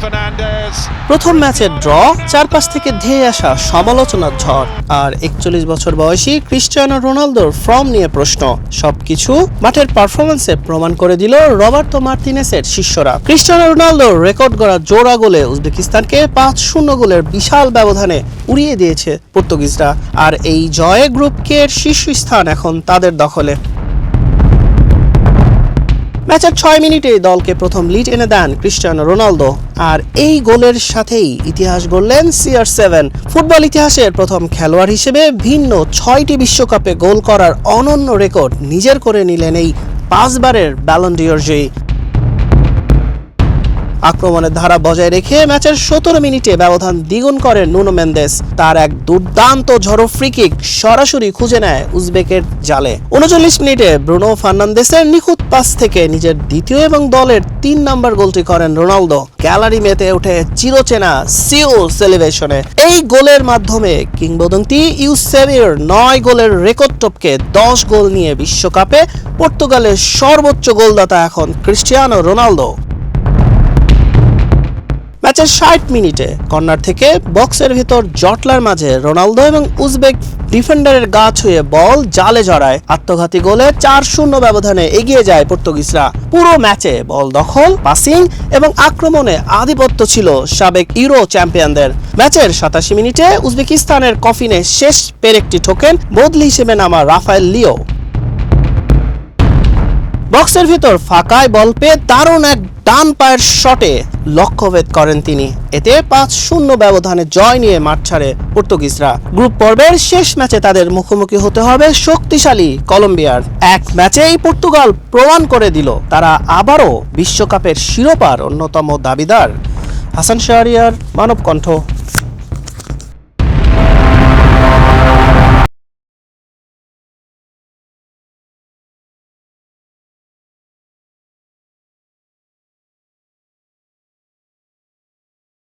প্রথম ম্যাচের ড্র, চারপাশ থেকে ধেয়ে আসা সমালোচনার ঝড়, আর 41 বছর বয়সী ক্রিস্টিয়ানো রোনালদোর ফর্ম নিয়ে প্রশ্ন। সবকিছু মাঠের পারফরম্যান্সে প্রমাণ করে দিল রবার্তো মার্তিনেসের শিষ্যরা। ক্রিস্টিয়ানো রোনালদোর রেকর্ড গড়া জোড়া গোলে উজবেকিস্তানকে 5-0 গোলের বিশাল ব্যবধানে উড়িয়ে দিয়েছে পর্তুগিজরা। আর এই জয়ে গ্রুপ কে এর শীর্ষস্থান এখন তাদের দখলে। ম্যাচের 6 মিনিটেই দলকে প্রথম লিড এনে দেন ক্রিস্টিয়ানো রোনালদো, আর এই গোলের সাথেই ইতিহাস গড়লেন CR7। ফুটবল ইতিহাসের প্রথম খেলোয়াড় হিসেবে ভিন্ন 6টি বিশ্বকাপে গোল করার অনন্য রেকর্ড নিজের করে নিলেন এই 5 বারের ব্যালন ডি'র জয়ী। আক্রমণের ধারা বজায় রেখে ম্যাচের 17 মিনিটে ব্যবধান দ্বিগুণ করেন নুনো মেন্দেস। তার এক দুর্দান্ত ঝড়ো ফ্রি কিক সরাসরি খুঁজে নেয় উজবেকের জালে। 39 মিনিটে ব্রুনো ফার্নান্দেসের নিখুঁত পাস থেকে নিজের দ্বিতীয় এবং দলের 3 নম্বর গোলটি করেন রোনালদো। গ্যালারি মেতে ওঠে চিরচেনা সিও সেলিব্রেশনে। এই গোলের মাধ্যমে কিংবদন্তি ইউসেবিওর 9 গোলের রেকর্ড টপকে 10 গোল নিয়ে বিশ্বকাপে পর্তুগালের সর্বোচ্চ গোলদাতা এখন ক্রিস্টিয়ানো রোনালদো। ম্যাচের 60 মিনিটে কর্নার থেকে বক্সের ভিতর জটলার মাঝে রোনালদো এবং উজবেক ডিফেন্ডারের গা ছুঁয়ে বল জালে জড়ায়। আত্মঘাতী গোলে 4-0 ব্যবধানে এগিয়ে যায় পর্তুগিজরা। পুরো ম্যাচে বল দখল, পাসিং এবং আক্রমণে আধিপত্য ছিল সাবেক ইউরো চ্যাম্পিয়নদের। ম্যাচের 87 মিনিটে উজবেকিস্তানের কফিনে শেষ পেরেকটি ঠোকেন বদলি হিসেবে নামা রাফায়েল লিও। বক্সের ভিতর ফাঁকায় বল পেয়ে দারুণ এক ডান পায়ের শটে লক্ষ্যভেদ করেন তিনি। এতে 5-0 ব্যবধানে জয় নিয়ে মাঠ ছাড়ে পর্তুগিজরা। গ্রুপ পর্বের শেষ ম্যাচে তাদের মুখোমুখি হতে হবে শক্তিশালী কলম্বিয়ার। এক ম্যাচেই পর্তুগাল প্রমাণ করে দিল তারা আবারও বিশ্বকাপের শিরোপার অন্যতম দাবিদার। হাসান শাহরিয়ার, মানব কণ্ঠ।